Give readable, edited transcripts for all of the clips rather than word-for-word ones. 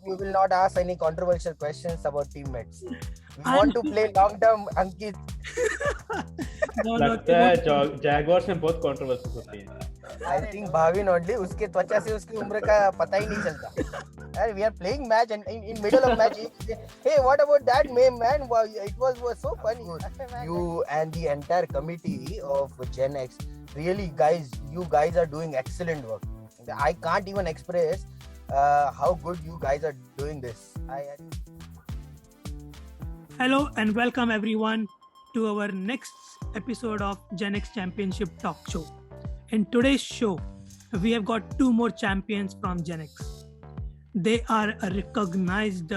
we will not ask any controversial questions about teammates. We want to play long term, Ankit. लगता है जैगवार्स में बहुत controversies होती हैं. I think Bhavin only. उसके त्वचा से उसकी उम्र का पता ही नहीं चलता. And we are playing match and in middle of match, hey, what about that meme, man? Wow, it was so funny. You and the entire committee of Gen X, really, guys, you guys are doing excellent work. I can't even express how good you guys are doing this. Hello and welcome everyone to our next episode of Gen X Championship Talk Show. In today's show, we have got two more champions from Gen X. They are recognized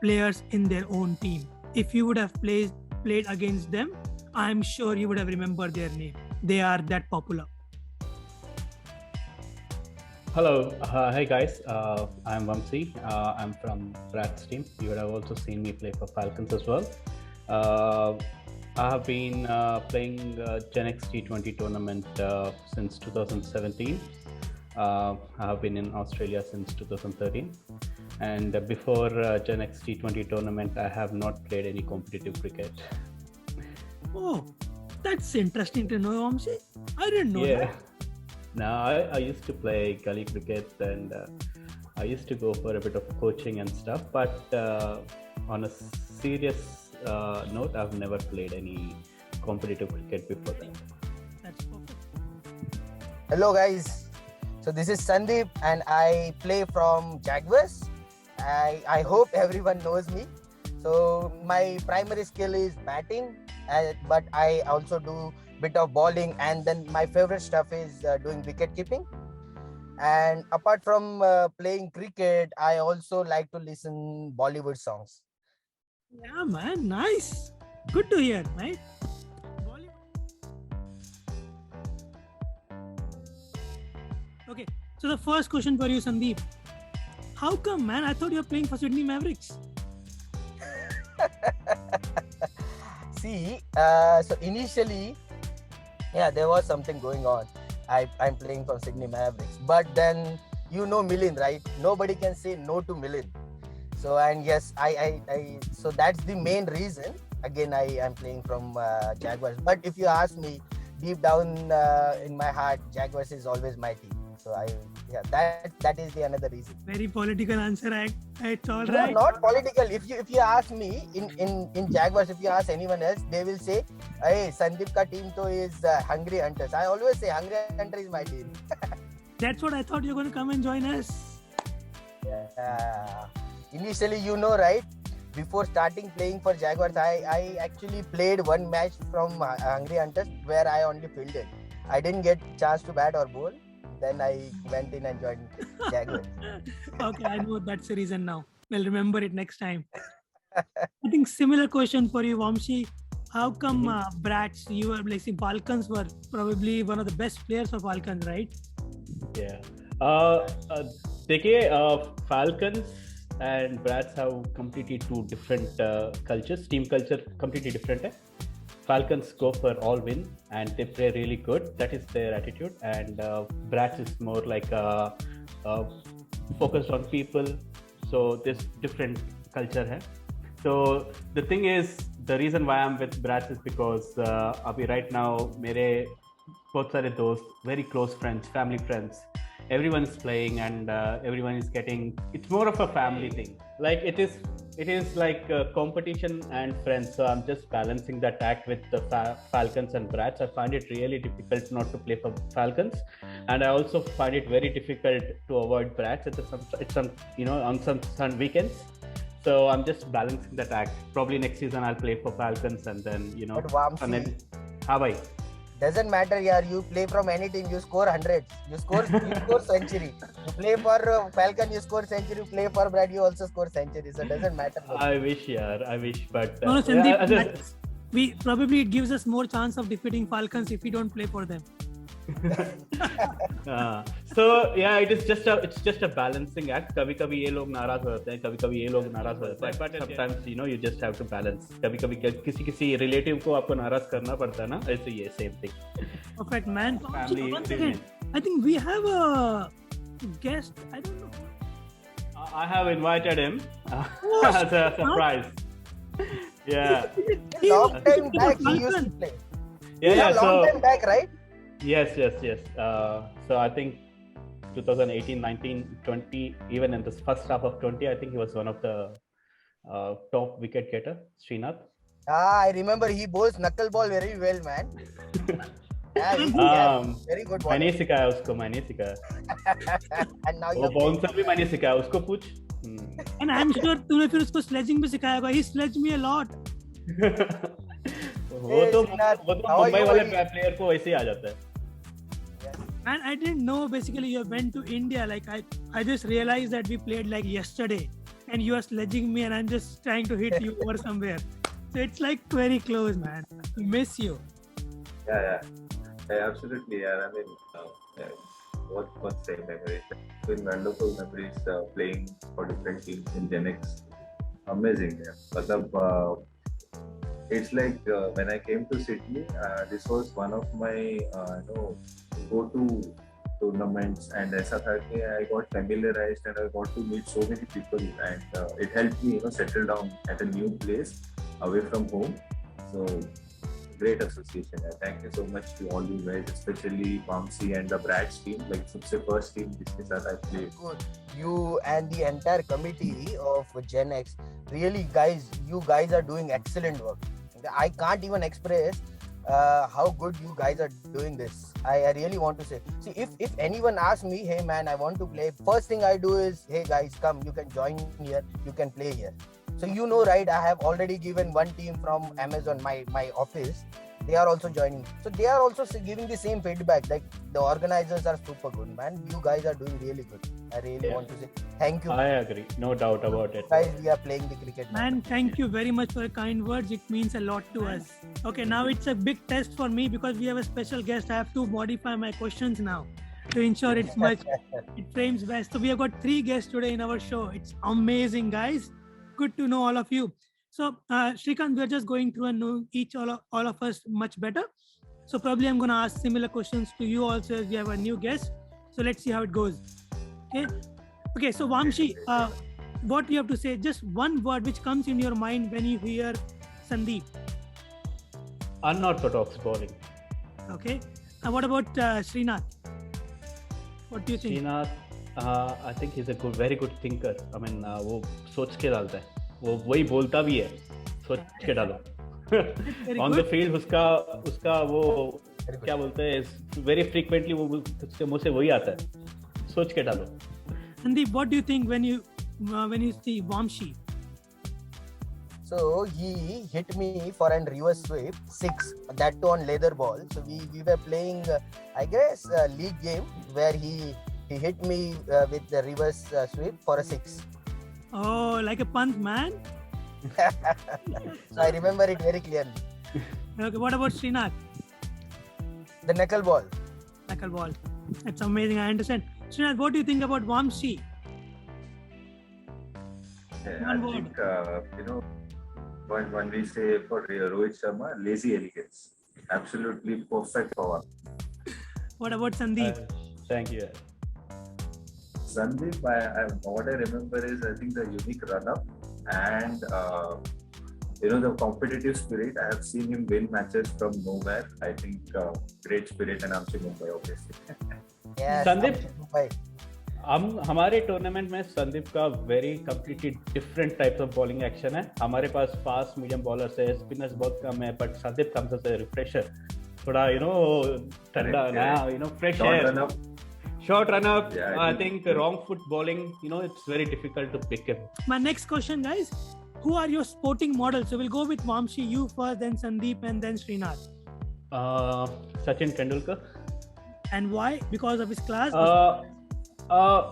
players in their own team. If you would have played against them, I'm sure you would have remembered their name. They are that popular. Hello, hey guys, I'm Vamsi. I'm from Brad's team. You would have also seen me play for Falcons as well. I have been playing Gen X T20 tournament since 2017. I have been in Australia since 2013. And before Gen X T20 tournament, I have not played any competitive cricket. Oh, that's interesting to know, Vamsi. I didn't know that. No, I used to play gully cricket and I used to go for a bit of coaching and stuff. But on a serious note, I've never played any competitive cricket before that. That's perfect. Hello, guys. So this is Sandeep and I play from Jaguars. I hope everyone knows me. So my primary skill is batting, but I also do bit of bowling, and then my favorite stuff is doing wicket keeping. And apart from playing cricket, I also like to listen Bollywood songs. Yeah, man, nice. Good to hear, right? Okay, so the first question for you, Sandeep. How come, man? I thought you were playing for Sydney Mavericks. See, so initially, yeah, there was something going on. I'm playing for Sydney Mavericks, but then you know Milind, right? Nobody can say no to Milind. So and yes, so that's the main reason. Again, I am playing from Jaguars. But if you ask me, deep down in my heart, Jaguars is always my team. So that is the another reason. Very political answer. It's all No, right. not political. If you ask me in Jaguars, if you ask anyone else, they will say, "Hey, Sandeep ka team to is Hungry Hunters." I always say Hungry Hunter is my team. That's what I thought you were going to come and join us. Initially, you know, right? Before starting playing for Jaguars, I actually played one match from Hungry Hunters where I only fielded. I didn't get chance to bat or bowl. Then I went in and joined Jaguars. Okay, I know that's the reason now. We'll remember it next time. I think similar question for you, Vamsi. How come Brats, you were like, Falcons were probably one of the best players for Falcons, right? Yeah. देखिए, Falcons and Brats have completely two different cultures. Team culture completely different है. Falcons go for all win and they play really good. That is their attitude. And Brats is more like focused on people. So this different culture hai. So the thing is, the reason why I'm with Brats is because abhi right now mere bahut sare dost, very close friends, family friends, everyone is playing and everyone is getting. It's more of a family thing. Like it is like competition and friends. So I'm just balancing that act with the Falcons and Brats. I find it really difficult not to play for Falcons, and I also find it very difficult to avoid Brats on some weekends. So I'm just balancing that act. Probably next season I'll play for Falcons, and then But Vamsi, bhai. Doesn't matter, yaar. You play from any team, you score hundreds. You score century. You play for Falcon, you score century. You play for Brad, you also score century. So it doesn't matter. I wish, but No, Sandeep, it gives us more chance of defeating Falcons if we don't play for them. So yeah, it's just a balancing act. कभी-कभी ये लोग नाराज हो जाते हैं, कभी-कभी ये लोग नाराज हो जाते हैं. But sometimes you just have to balance. कभी-कभी किसी relative को आपको नाराज करना पड़ता है ना, ऐसे ये same thing. Perfect, man. Family Once again, I think we have a guest. I don't know. I have invited him as a surprise. Yeah. Long time back he used to play. Yeah. Long So time back, right? yes. So I think 2018, 19, 20, even in the first half of 20, I think he was one of the top wicket getter, Srinath. I remember he bowls knuckleball very well, man. Yeah, very good ball. मैंने सिखाया उसको, मैंने सिखाया. And now वो you bouncer भी मैंने सिखाया, उसको पूछ. And I'm sure तूने फिर उसको sledging भी सिखाया होगा. He sledged me a lot. वो तो how are मुंबई you? वाले प्लेयर को वैसे ही आ जाता है. And I didn't know basically you went to India. Like I just realized that we played like yesterday, and you are sledging me, and I'm just trying to hit you over somewhere. So it's like very close, man. Miss you. Yeah, absolutely. Yeah, I mean, what's saying memories? It's been wonderful memories playing for different teams in Genex. Amazing, yeah. But it's like when I came to Sydney, this was one of my go-to tournaments, and ऐसा था कि I got familiarized and I got to meet so many people, and it helped me, settle down at a new place away from home. So great association. Thank you so much to all you guys, especially Vamsi and the Brad's team. Like सबसे first team जिसके साथ I played. good. You and the entire committee of Gen X, really, guys, you guys are doing excellent work. I can't even express how good you guys are doing this. I really want to say. See, if anyone asks me, hey man, I want to play, first thing I do is, hey guys, come, you can join here, you can play here. So right, I have already given one team from Amazon, my office. They are also joining. So they are also giving the same feedback. Like the organizers are super good, man. You guys are doing really good. I really want to say thank you. I agree, no doubt about it. Guys, we are playing the cricket. Man, thank you very much for your kind words. It means a lot to us. Okay, now it's a big test for me because we have a special guest. I have to modify my questions now to ensure it frames best. So we have got 3 guests today in our show. It's amazing, guys. Good to know all of you. So Shrikant, we are just going through and know all of us much better. So probably I'm going to ask similar questions to you also as we have a new guest. So let's see how it goes. Okay. So Vamshi, what you have to say? Just one word which comes in your mind when you hear Sandeep. Unorthodox bowling. Okay. And what about Srinath? What do you think? Srinath, I think he's a very good thinker. I mean, वो सोच के डालता है. वो वही बोलता भी है. सोच के डालो. On the field उसका वो क्या बोलते हैं? Very frequently वो उसके मुंह से वही आता है. सोच के डालो. Sandeep, what do you think when you see Vamshi? So he hit me for a reverse sweep 6, that too on leather ball. So we were playing, I guess, a league game where he hit me with the reverse sweep for a 6. Oh, like a punt, man. So I remember it very clearly. Okay, what about Srinath? The knuckle ball. Knuckle ball. That's amazing. I understand. Srinath, what do you think about Vamshi? Yeah, I think when we say for Rohit Sharma, lazy elegance, absolutely perfect power. What about Sandeep? Thank you. Sandeep, what I remember is I think the unique run-up and the competitive spirit. I have seen him win matches from nowhere. I think great spirit and Amchi Mumbai, obviously. Yes, Sandeep, Mumbai. हमारे tournament में संदीप का very completely different types of bowling action है. हमारे पास fast medium bowlers है, spinners बहुत कम है, but Sandeep comes as a refresher. थोड़ा ठंडा नया fresh air, short run up. Yeah, I think wrong foot bowling, it's very difficult to pick him. My next question, guys, who are your sporting models? So we'll go with Vamshi, you first, then Sandeep, and then Srinath. Sachin Tendulkar. And why? Because of his class?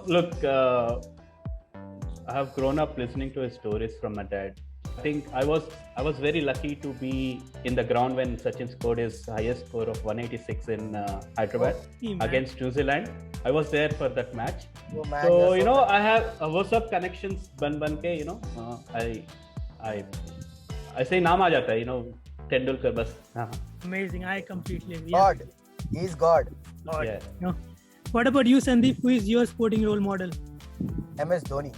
Look, I have grown up listening to his stories from my dad. I think I was very lucky to be in the ground when Sachin scored his highest score of 186 in Hyderabad against New Zealand. I was there for that match. Oh, man, So I have WhatsApp connections ban ke, I say नाम आ जाता है, Tendulkar बस. Amazing. I completely agree. God. He's God. Yeah. What about you, Sandeep? Who is your sporting role model? MS Dhoni.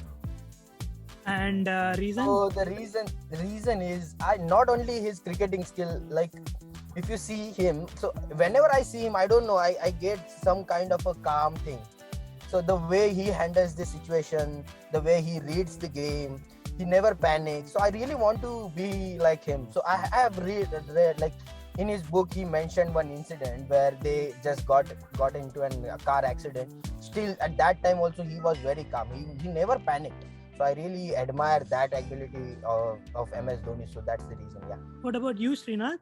And reason? So the reason is I not only his cricketing skill, like if you see him, so whenever I see him, I don't know, I get some kind of a calm thing. So the way he handles the situation, the way he reads the game, he never panics. So I really want to be like him. So I have read like in his book he mentioned one incident where they just got into a car accident. Still at that time also he was very calm. He never panicked. So I really admire that ability of MS Dhoni. So that's the reason. Yeah. What about you, Srinath?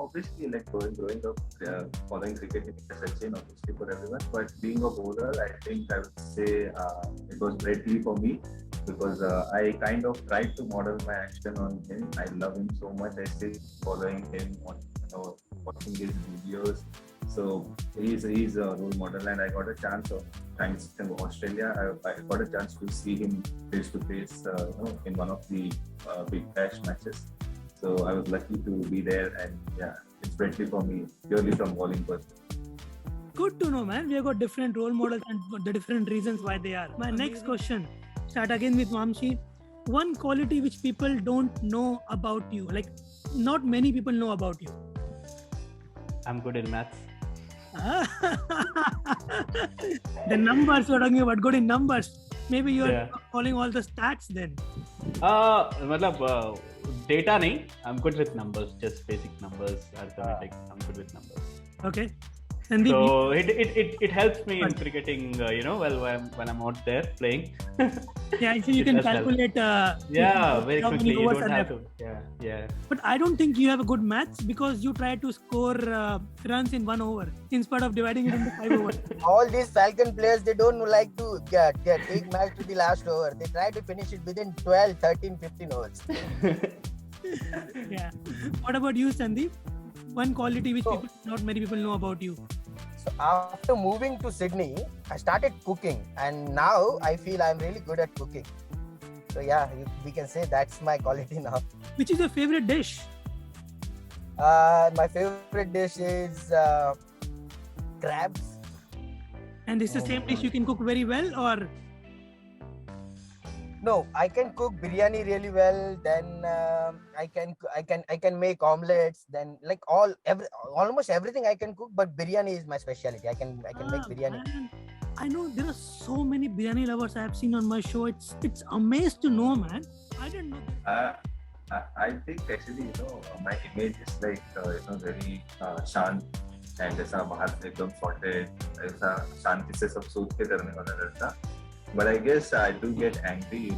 Obviously, like growing up, following cricket is Sachin, obviously for everyone. But being a bowler, I think I would say it was Brett Lee for me because I kind of tried to model my action on him. I love him so much. I still following him on, watching his videos. So he's a role model, and I got a chance of thanks to Australia. I got a chance to see him face to face, in one of the big Bash matches. So I was lucky to be there, and yeah, it's Brett Lee for me, purely from bowling perspective. Good to know, man. We have got different role models and the different reasons why they are. My next question, start again with Vamshi. One quality which people don't know about you, like not many people know about you. I'm good in maths. The numbers you're talking about, good in numbers. Maybe you're Yeah. following all the stats then. मतलब data नहीं. I'm good with numbers, just basic numbers, arithmetic. I'm good with numbers. Okay. Sandeep, So it helps me in cricketing, when I'm out there playing. yeah, actually you it can does help. calculate. Yeah, very how many quickly. You overs don't are have left. to. Yeah. But I don't think you have a good maths because you try to score runs in 1 over instead of dividing it into 5 overs. All these Falcon players, they don't like to take match to the last over. They try to finish it within 12, 13, 15 overs. Yeah. What about you, Sandeep? One quality which So- not many people know about you. So after moving to Sydney, I started cooking, and now I feel I'm really good at cooking. So yeah, we can say that's my quality now. Which is your favorite dish? My favorite dish is crabs. And this is the same dish you can cook very well, or No, I can cook biryani really well. Then I can make omelets. Then like almost everything I can cook. But biryani is my specialty. I can make biryani. Man, I know there are so many biryani lovers I have seen on my show. It's amazed to know, man. I didn't know. I think actually, my image is like, very शांत and ऐसा बाहर से एकदम sorted, ऐसा शांति से सब सोच के करने वाला लड़का. But I guess I do get angry,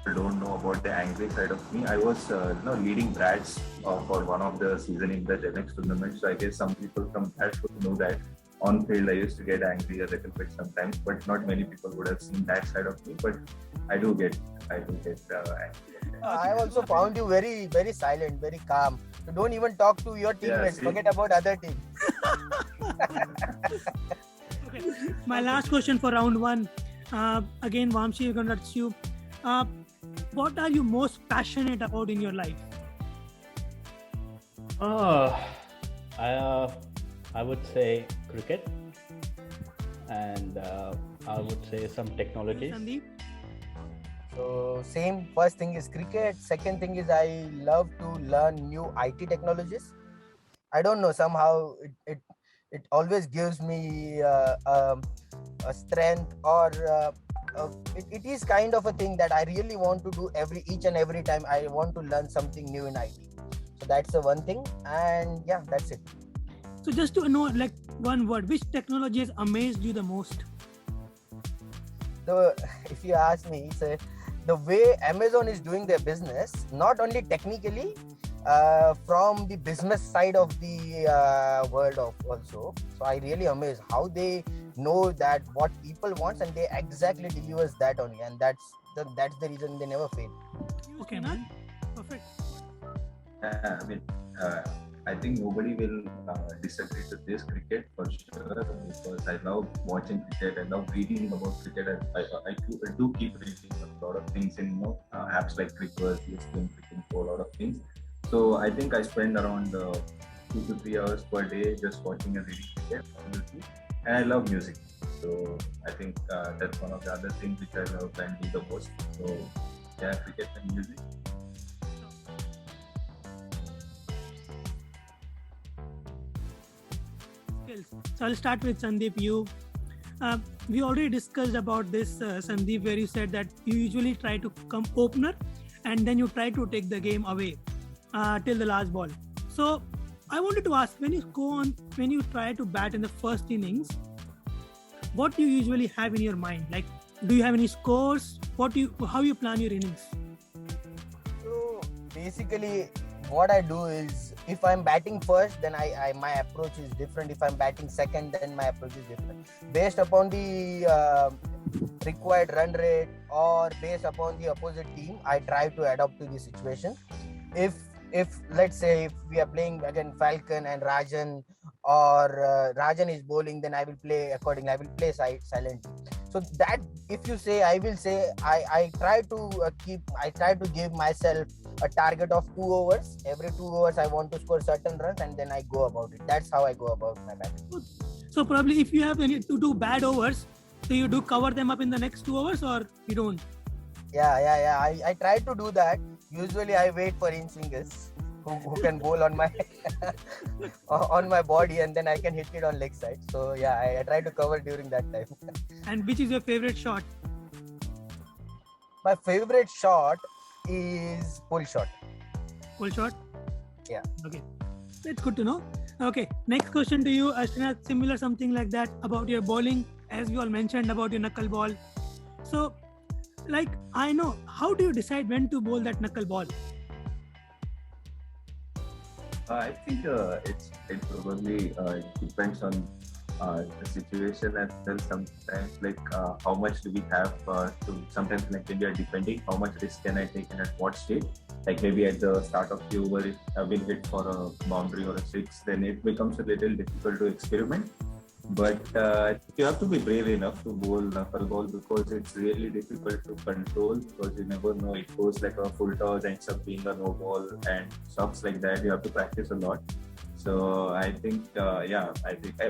People don't know about the angry side of me. I was, leading Brads for one of the season in the Genex tournament. So I guess some people from that would know that on field I used to get angry a little bit sometimes, but not many people would have seen that side of me. But I do get angry. I also found you very, very silent, very calm. You don't even talk to your teammates. see? Forget about other teams. Okay. My last question for round one. Again, Vamshi, we're gonna touch you. What are you most passionate about in your life? I would say cricket, and I would say some technologies. Sandeep? So same. First thing is cricket. Second thing is I love to learn new IT technologies. I don't know, somehow it always gives me a strength, or it is kind of a thing that I really want to do each and every time I want to learn something new in IT. So that's the one thing, and yeah, that's it. So just to know, like one word, which technology has amazed you the most? So if you ask me, so the way Amazon is doing their business, not only technically, from the business side of the world of also. So I really amazed how they know that what people wants, and they exactly delivers that only, and that's the reason they never fail. Okay, man. Perfect. I think nobody will disagree to this cricket for sure, because I love watching cricket. I love reading about cricket. I do keep reading a lot of things in apps like Crickverse, ESPN, Cricinfo, a lot of things. So I think I spend around 2 to 3 hours per day just watching and reading cricket, obviously. and I love music. So I think that's one of the other things which I love and do the most. So yeah, cricket and music. Skills. So I'll start with Sandeep. We already discussed about this, Sandeep, where you said that you usually try to come opener and then you try to take the game away till the last ball. So I wanted to ask, when you try to bat in the first innings, what do you usually have in your mind? Like, do you have any scores? How you plan your innings? So basically, what I do is, if I'm batting first, then my approach is different. If I'm batting second, then my approach is different. Based upon the required run rate or based upon the opposite team, I try to adapt to the situation. If let's say if we are playing again Falcon and Rajan, or Rajan is bowling, then I will play accordingly. I will play silently. So that, if you say, I will say, I try to give myself a target of 2 overs. Every 2 overs I want to score certain runs, and then I go about it. That's how I go about my batting. So probably if you have any to do bad overs, so you do cover them up in the next 2 overs, or you don't? Yeah. I try to do that. Usually I wait for in-swingers who can bowl on my on my body, and then I can hit it on leg side. So yeah, I try to cover during that time. And which is your favorite shot? My favorite shot is pull shot. Pull shot? Yeah. Okay. That's good to know. Okay. Next question to you, Ashwin. Similar something like that about your bowling, as we all mentioned about your knuckle ball. So, like, I know, how do you decide when to bowl that knuckle ball? I think it probably depends on the situation as well. Sometimes, like how much do we have to? Sometimes, like when we are defending, how much risk can I take and at what stage? Like maybe at the start of the over, if I've been hit for a boundary or a six, then it becomes a little difficult to experiment. But you have to be brave enough to bowl knuckle ball, because it's really difficult to control, because you never know, it goes like a full toss, ends up being a no ball and stuff like that. You have to practice a lot. So I think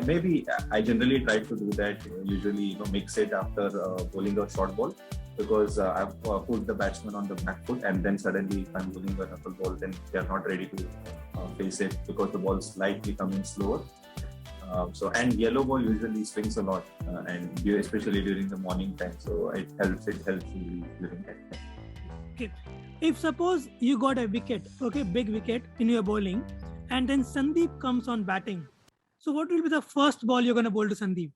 maybe I generally try to do that. Usually, mix it after bowling a short ball, because I've put the batsman on the back foot, and then suddenly if I'm bowling a knuckle ball, then they are not ready to face it, because the ball slightly coming slower. And yellow ball usually swings a lot, and especially during the morning time. So it helps you during that time. Okay. If suppose you got a wicket, okay, big wicket in your bowling, and then Sandeep comes on batting, so what will be the first ball you're going to bowl to Sandeep?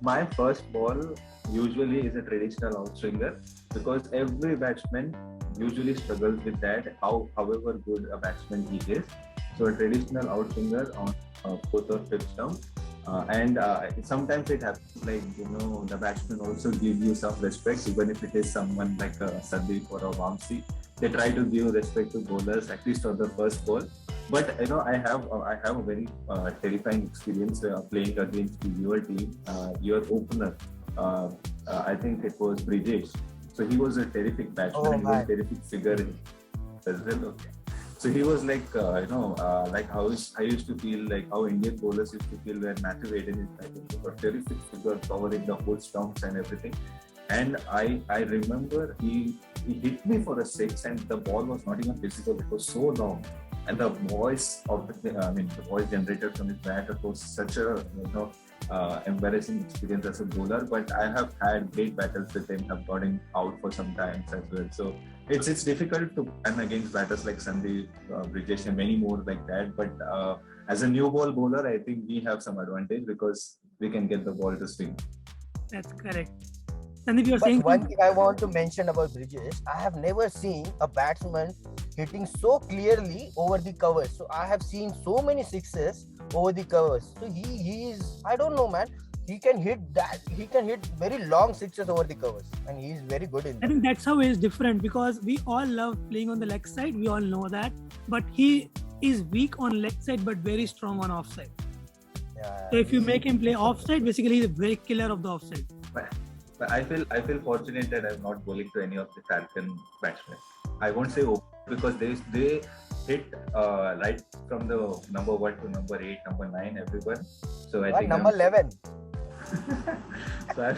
My first ball usually is a traditional outswinger, because every batsman usually struggles with that, however good a batsman he is. So a traditional outswinger on 4th or 5th stump. And sometimes it happens, like, the batsmen also give you some respect, even if it is someone like a Sandeep or a Vamsi. They try to give respect to bowlers, at least on the first ball. But I have a very terrifying experience playing against your team, your opener. I think it was Brijesh. So he was a terrific batsman. He was a terrific figure as well. Okay. So he was like, like how I used to feel, like how Indian bowlers used to feel when Matthew Hayden is batting. He was a terrific figure, covering the whole stumps and everything. And I remember he hit me for a six, and the ball was not even physical. It was so long, and the voice generated from his bat, it was such a embarrassing experience as a bowler. But I have had great battles with him. I've got him out for some times as well. So it's difficult to plan against batters like Sandeep, Brijesh, and many more like that. But as a new ball bowler, I think we have some advantage, because we can get the ball to swing. That's correct. And if you're But saying one thing I want to mention about Brijesh, I have never seen a batsman hitting so clearly over the covers. So I have seen so many sixes over the covers. So he is, I don't know, man. He can hit very long sixes over the covers, and he is very good in that. I think that's how he is different, because we all love playing on the leg side. We all know that, but he is weak on leg side but very strong on offside. Yeah, So if you make him play offside, basically he's a very killer of the offside. But I feel fortunate that I'm not bowling to any of the Falcon batsmen. I won't say open, because they hit right from the number 1 to number 8, number 9, everyone. So I think number 11. So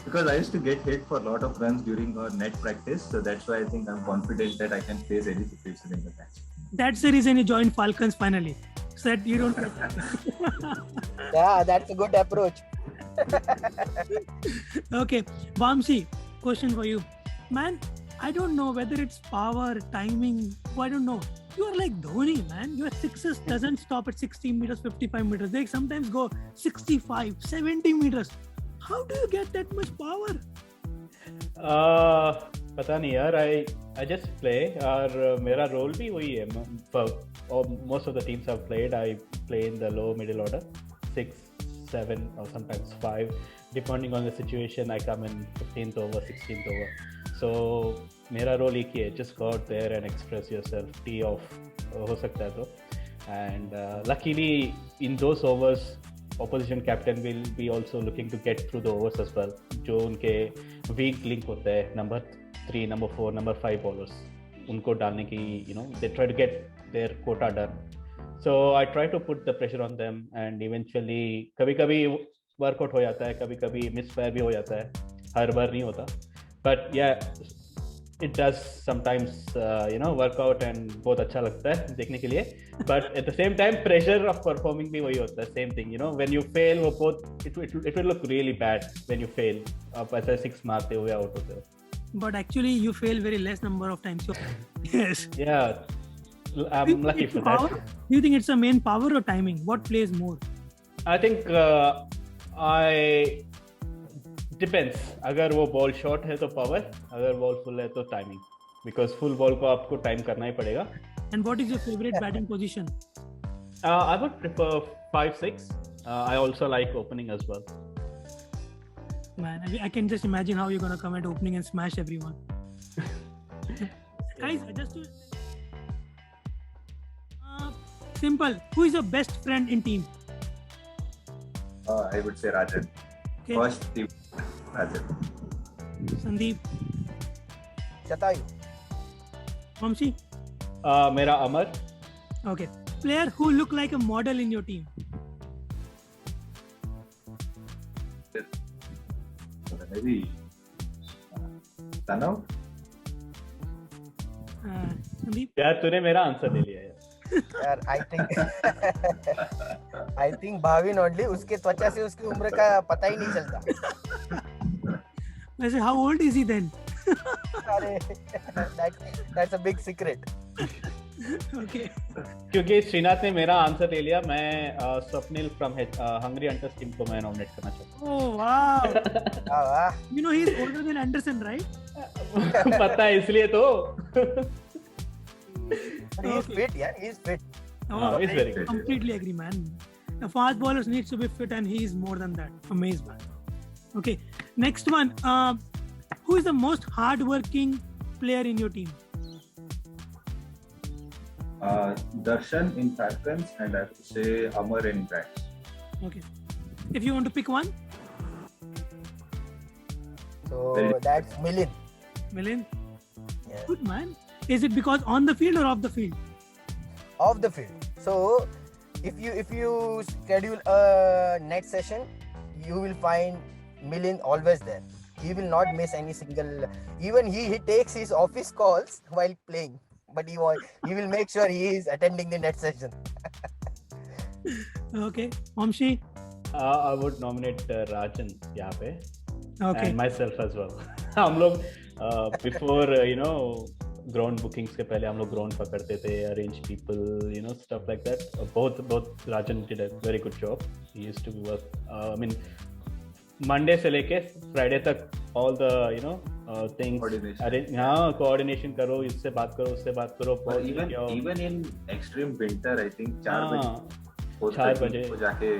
because I used to get hit for a lot of runs during our net practice, so that's why I think I'm confident that I can face any situation in the match. That's the reason you joined Falcons finally, so that you don't. Yeah, that's a good approach. Okay, Vamsi, question for you, man. I don't know whether it's power, timing. I don't know. You are like Dhoni, man. Your sixes doesn't stop at 60 meters, 55 meters. They sometimes go 65, 70 meters. How do you get that much power? पता नहीं यार. I just play और मेरा role भी वही है. For most of the teams I've played, I play in the low middle order, 6, 7 or sometimes 5, depending on the situation. I come in 15th over, 16th over. So मेरा role एक ही है, just go out there and express yourself, tee off हो सकता है तो. And luckily in those overs, opposition captain will be also looking to get through the overs as well. जो उनके weak link होता है, number 3, number 4, number 5 bowlers, उनको डालने की, they try to get their quota done. So I try to put the pressure on them, and eventually कभी-कभी workout हो जाता है, कभी-कभी misfire भी हो जाता है, हर बार नहीं होता. But yeah, it does sometimes work out and बहुत अच्छा लगता है देखने के लिए. But at the same time, pressure of performing भी वही होता है, same thing. When you fail, वो बहुत it will look really bad when you fail. आप ऐसे 6 मारते हुए out होते हो. But actually, you fail very less number of times. So, yes. Yeah, I'm lucky for that. Do you think it's a main power or timing? What plays more? I think depends. अगर वो ball short है तो power, अगर ball full है तो timing. Because full ball को आपको time करना ही पड़ेगा. And what is your favorite batting position? I would prefer 5-6. I also like opening as well. Man, I can just imagine how you're gonna come at opening and smash everyone. Guys, just to simple. Who is your best friend in team? I would say Rajan. Okay. First team, Rajan. Sandeep. Shatayu. Vamsi. मेरा अमर. Okay. Player who look like a model in your team. Maybe Tanav. Sandeep. यार तूने मेरा answer ले लिया यार. यार I think Bhavin only, उसके त्वचा से उसकी उम्र का पता ही नहीं चलता. वैसे how old is he then? अरे that's a big secret. Okay. क्योंकि श्रीनाथ ने मेरा आंसर ले लिया, मैं Swapnil from Hungary hunters team को मैं नॉमिनेट करना चाहता हूँ. Oh wow. वाह. You know he is older than Anderson, right? पता है इसलिए तो. He is fit, yeah. He is fit. Oh, it's very good. Completely agree, man. The fast bowlers needs to be fit, and he is more than that. Amazed, man. Okay, next one. Who is the most hard-working player in your team? Darshan in Falcons, and I would say Amar in Brats. Okay. If you want to pick one, So that's Milind. Milind. Yeah. Good, man. Is it because on the field or off the field? Off the field. So if you schedule a net session, you will find Milind always there. He will not miss any single. Even he takes his office calls while playing, but he will make sure he is attending the net session. Okay. Vamshi. I would nominate Rajan यहाँ पे. Okay. And myself as well. हम लोग before ground bookings के पहले हम लोग ground पकड़ते थे, arrange people, stuff like that. बहुत Rajan did a very good job. He used to work. I mean, Monday से लेके Friday तक all the things. Coordination करो, इससे बात करो, उससे बात करो. But even in extreme winter, I think 4 बजे को जाके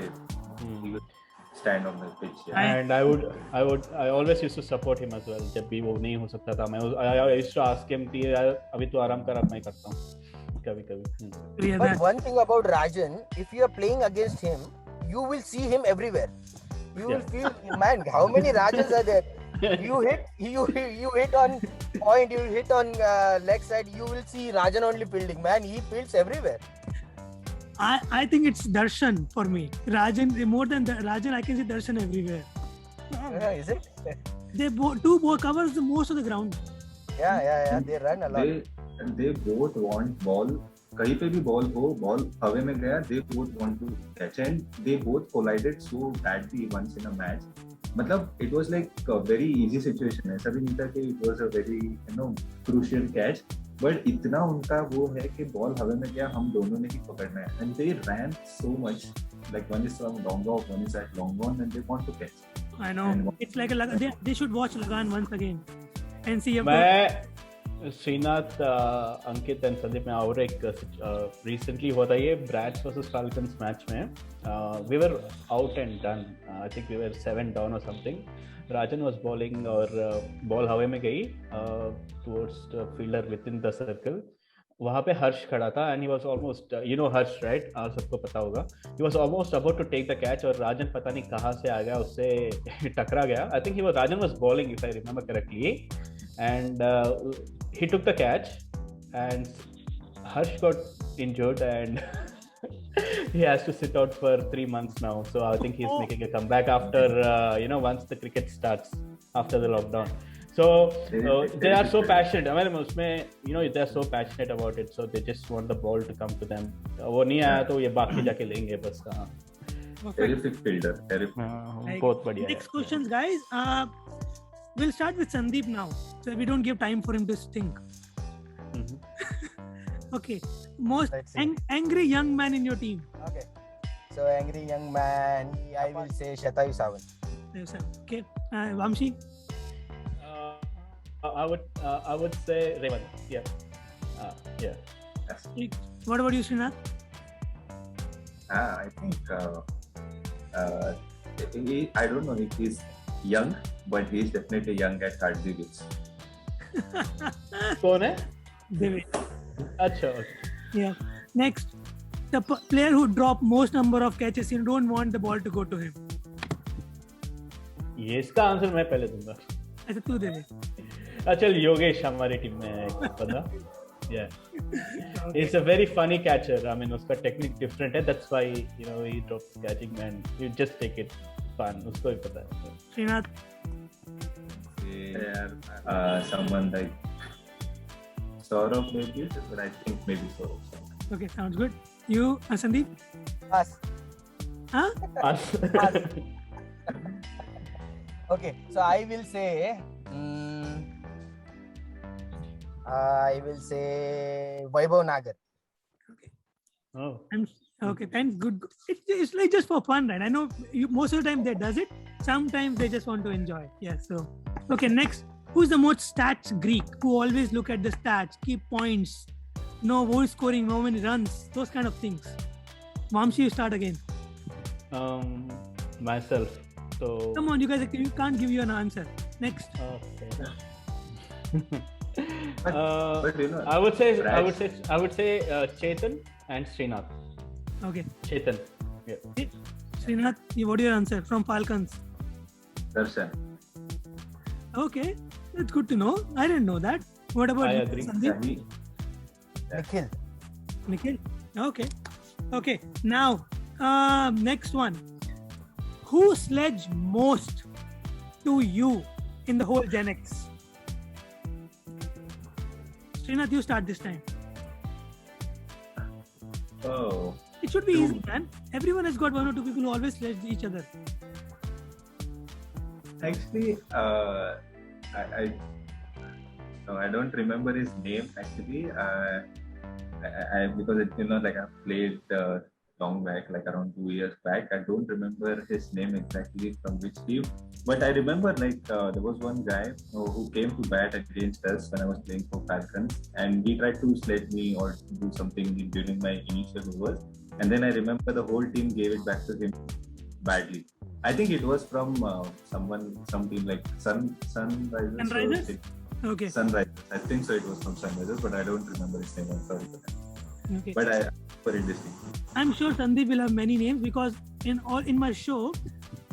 he would stand on the pitch. Yeah. And I always used to support him as well. जब भी वो नहीं हो सकता था, I used to ask him कि अभी तो आराम कर, अब मैं करता हूँ कभी-कभी. But one thing about Rajan, if you are playing against him, you will see him everywhere. You will feel, man, how many Rajans are there? you hit on point, you hit on leg side, you will see Rajan only fielding. Man, he fields everywhere. I think it's Darshan for me. Rajan, more than Rajan, I can see Darshan everywhere. Is it? They two covers the most of the ground. Yeah. They run a lot. They both want ball. कहीं पे भी ball हो, ball हवे में गया, they both want to catch, and they both collided so badly once in a match. मतलब it was like a very easy situation. ऐसा भी नहीं था कि it was a very crucial catch. But इतना उनका वो है कि बॉल हवे में गया, हम दोनों ने ही पकड़ना है. And they ran so much. Like one is from long off, one is at long on, and they want to catch. I know. It's like they should watch Lagan once again and see. मैं श्रीनाथ, अंकित and Sandeep में और एक recently हुआ था ये Brats versus Falcons match में. We were out and done. I think we were 7 down और something. Rajan was bowling और बॉल हवा में गई towards the fielder within the circle. वहाँ पे हर्ष खड़ा था and he was almost, you know Harsh right, आप सबको पता होगा. He was almost about to take the catch और राजन पता नहीं कहाँ से आ गया, उससे टकरा गया. I think Rajan was bowling if I remember correctly, and he took the catch and Harsh got injured and he has to sit out for 3 months now. So I think he's making a comeback after once the cricket starts after the lockdown. So they are so passionate. I mean usme they are so passionate about it, so they just want the ball to come to them. वो नहीं आया तो ये बाकी जाके लेंगे बस. Terrific fielder. बहुत बढ़िया. Next questions, guys. We'll start with Sandeep now, so we don't give time for him to think. Okay, most angry young man in your team. Okay, so angry young man, I will say Shatayu Sawant. Okay, Vamshi. I would say Raymond. Yeah. Yes. What about you, Srinath? I think I don't know if he's young, but he's definitely young at Hardly Gibbs. कौन है? David. अच्छा. Yeah. Next, the player who dropped most number of catches, you don't want the ball to go to him. ये इसका answer मैं पहले दूंगा. अच्छा तू दे दे. अच्छा योगेश हमारी टीम में एक बंदा. Yeah. He's a very funny catcher. I mean उसका टेक्निक डिफरेंट है. That's why he drops catching and you just take it fun. उसको भी पता है. Srinath. Someone like Saurabh maybe, but I think maybe Saurabh. Okay, sounds good. You, Sandeep? Pass. Huh? Pass. Okay, so I will say Vaibhav Nagar. Okay. Oh. Okay, thanks. Good. It's like just for fun, right? I know most of the time they does it. Sometimes they just want to enjoy. Yeah. So, okay. Next, who's the most stats geek? Who always look at the stats, keep points, know who is scoring, how many runs, those kind of things. Vamshi, you start again. Myself. So. Come on, you guys. You can't give you an answer. Next. Okay. But I would say Chetan and Srinath. Okay. Chetan. Yeah. Srinath, what is your answer from Falcons? Darshan. Okay, that's good to know. I didn't know that. What about I you, agree. Sandeep? Nikhil. Nikhil? Okay. Now, next one. Who sledged most to you in the whole Gen X? Srinath, you start this time. Oh. It should be easy, man. Everyone has got 1 or 2 people who always sledge each other. Actually, I don't remember his name actually. Because I've played long back, like around 2 years back. I don't remember his name exactly from which team, but I remember there was one guy who came to bat against us when I was playing for Falcons, and he tried to sledge me or do something during my initial overs, and then I remember the whole team gave it back to him badly. I think it was from some team like Sunrisers. Sunrisers? Okay. Sunrisers. I think so. It was from Sunrisers, but I don't remember his name. I'm sorry for that. Okay. But I very distinct. I'm sure Sandeep will have many names because in my show,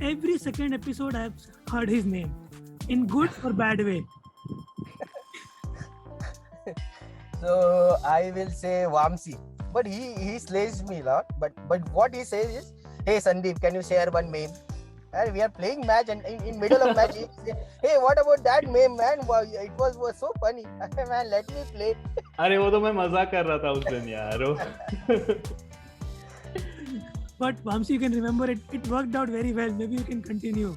every second episode I've heard his name. in good or bad way? So I will say Vamsi, but he slays me a lot. But what he says is, "Hey Sandeep, can you share one meme?" And we are playing match, and in middle of match, he say, "Hey, what about that meme, man? Wow, it was so funny." Man, let me play. अरे वो तो मैं मजाक कर रहा था उस दिन यार. But Vamsi, you can remember it. It worked out very well. Maybe you can continue.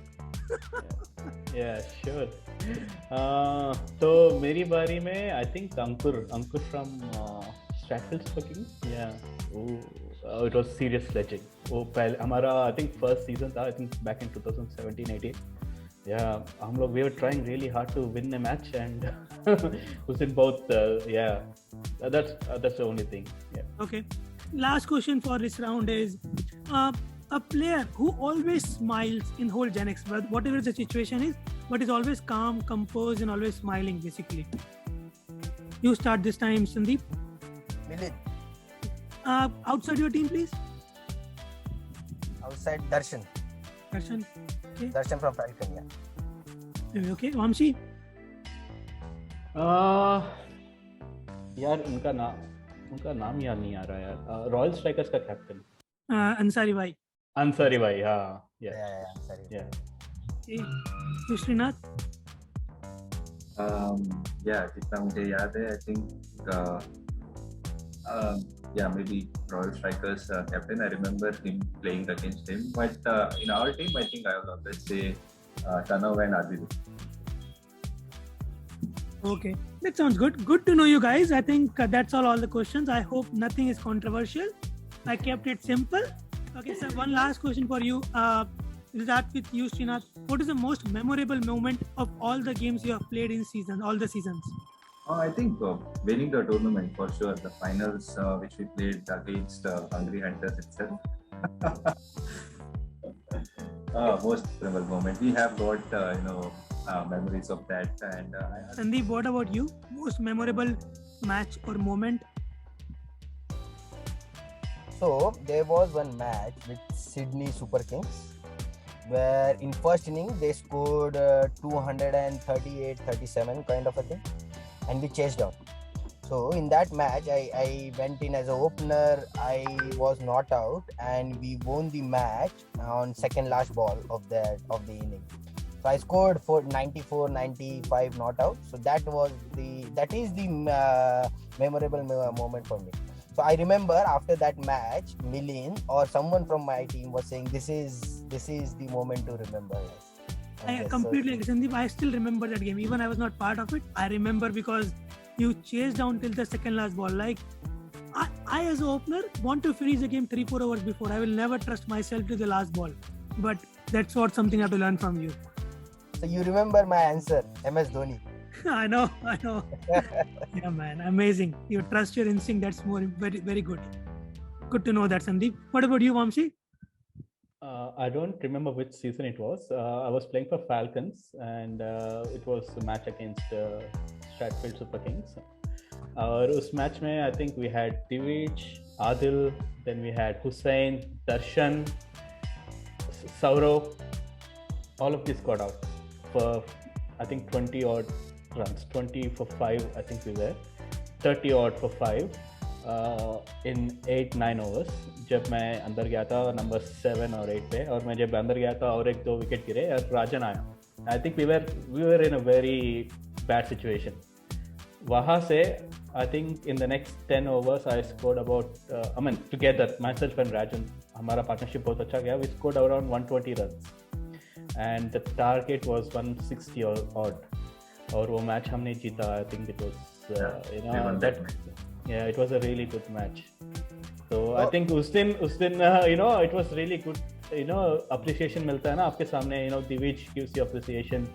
Yeah, sure. तो मेरी बारी में I think Ankur from Stratfield speaking. Yeah. It was serious legend. वो पहले हमारा I think first season था. I think back in 2017-18. Yeah, हम लोग we were trying really hard to win a match and उस दिन बहुत yeah. That's the only thing. Yeah. Okay. Last question for this round is a player who always smiles in whole Gen X, but whatever the situation is, but is always calm, composed, and always smiling. Basically, you start this time, Sandeep. Milind. Outside your team, please. Outside Darshan. Darshan. Okay. Darshan from Falcon. Yeah. Okay. Vamsi. यार उनका नाम याद नहीं आ रहा यार. Royal strikers का captain Ansari bhai. Ansari भाई. हाँ. Yeah. Sorry. Yeah. Okay. Srinath. Yeah, जितना मुझे याद है, I think yeah, maybe Royal Strikers captain. I remember him playing against him. But in our team, I think I will always say Shanav and Adil. Okay, that sounds good. Good to know you guys. I think that's all the questions. I hope nothing is controversial. I kept it simple. Okay, so one last question for you. We'll start with you, Srinath. What is the most memorable moment of all the games you have played in all the seasons? I think winning the tournament for sure. The finals which we played against Hungry Hunters itself. Most memorable moment. We have got memories of that. And Sandeep, what about you? Most memorable match or moment? So there was one match with Sydney Super Kings where in first inning they scored 238-37 kind of a thing, and we chased down. So in that match I went in as an opener. I was not out and we won the match on second last ball of the inning. So I scored for 94-95 not out. So that is the memorable moment for me. So I remember after that match, Milind or someone from my team was saying, "This is the moment to remember." I completely agree, Sandeep. I still remember that game. Even I was not part of it. I remember because you chased down till the second last ball. Like I as an opener want to finish the game 3-4 hours before. I will never trust myself to the last ball. But that's something I have to learn from you. So you remember my answer, MS Dhoni. I know. Yeah, man, amazing. You trust your instinct. That's very, very good. Good to know that, Sandeep. What about you, Vamsi? I don't remember which season it was. I was playing for Falcons and it was a match against Stratfield Super Kings. और उस match में I think we had Divij, Adil, then we had Hussain, Darshan, Saurav. All of these got out for I think 20 odd runs. 20 for 5 I think we were. 30 odd for 5 in 8-9 overs. जब मैं अंदर गया था number 7 और 8 पे, और मैं जब अंदर गया था और 1-2 विकेट गिरे और राजन आया. I think we were in a very bad situation. वहाँ से I think in the next 10 overs I scored about together myself and Rajan, हमारा partnership बहुत अच्छा गया. We scored around 120 runs and the target was 160 or odd. और वो match हमने जीता. I think it was it was a really good match. So I think उस दिन it was really good. Appreciation मिलता है ना आपके सामने. Divij gives you appreciation.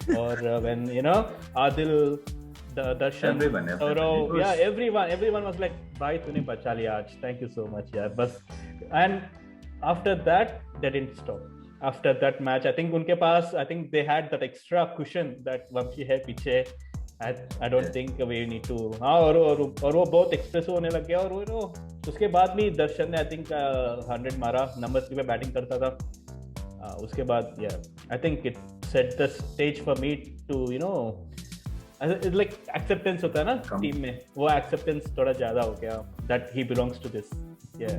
or when Adil, Darshan, everyone was like, "Bhai, तूने बचा लिया आज. Thank you so much यार." बस. And after that they didn't stop. After that match, I think उनके पास they had that extra cushion that Vamsi है पीछे. I don't think we need to. और वो बहुत एक्सप्रेसिव होने लग गया. और उसके बाद भी दर्शन ने I think 100 मारा. नंबर 3 पे बैटिंग करता था. उसके बाद I think it set the stage for me to, it's like acceptance होता है ना Come. टीम में, वो acceptance थोड़ा ज़्यादा हो गया that he belongs to this. Yeah.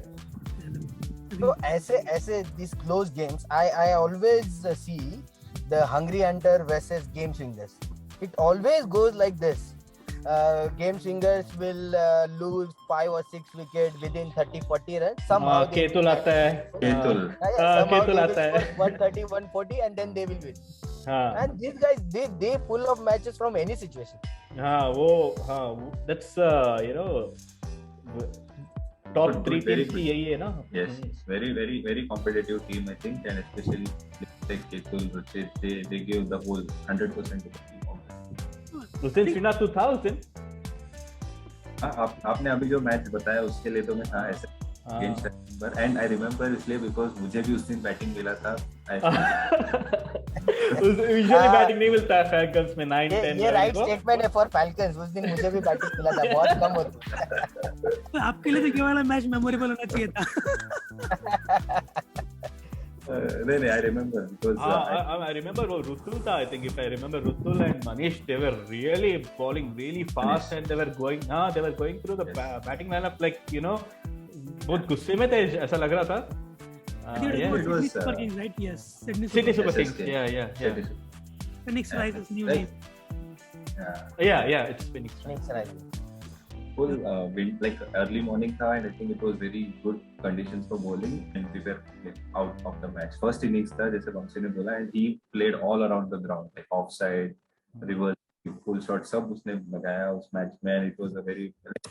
So ऐसे these close games, I always see the Hungry Hunter versus Game Swingers. It always goes like this. Game Swingers will lose 5 or 6 wickets within 30-40 runs. Somehow Ketul आता है. Ketul. somehow Ketul they आता will है. score 130-140 and then they will win. हाँ. And these guys, they pull off matches from any situation. That's top Good, 3 very teams good. की यही है ना. Yes, very, very, very competitive team, I think, and especially like Ketul, Ruchit, they give the whole 100% to the team. उस दिन श्रीनाथ तू था उस दिन. आपने अभी जो मैच बताया उसके लिए तो मैं था ऐसे against remember, and I remember इसलिए because मुझे भी उस दिन बैटिंग मिला था. यूजुअली बैटिंग नहीं मिलता है फैल्कन्स में 9-10. ये राइट स्टेटमेंट है फॉर फैल्कन्स. उस दिन मुझे भी बैटिंग मिला था, बहुत कम होती है. तो आपके लिए तो ये वाला मैच मेमोरेबल होना चाहिए था. नहीं, I remember because I remember Rutul tha, I think, if I remember Rutul and Manish, they were really bowling really fast and they were going through the batting lineup like, बहुत गुस्से में थे ऐसा लग रहा था. It it was, was Super Kings, right? Yes, Sydney Sydney Super Super Kings. Kings. Yeah. Phoenix Risers, new Like, name. Yeah, it's Phoenix. Thanks, Raju. full wind, like early morning tha, and I think it was very good conditions for bowling, and we were like, out of the match. First innings tha, जैसे Vamsi ने बोला, and he played all around the ground, like offside, reverse, full shot, सब उसने लगाया उस match में, and it was a very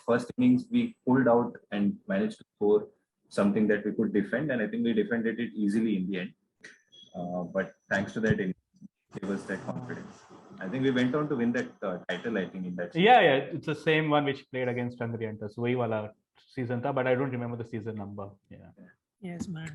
first innings we pulled out and managed to score something that we could defend, and I think we defended it easily in the end. But thanks to that innings, it was that confidence. I think we went on to win that title, I think, in that season. Yeah, it's the same one which played against Hungary Hunters. वही वाला season था, but I don't remember the season number. Yeah. Yes, man.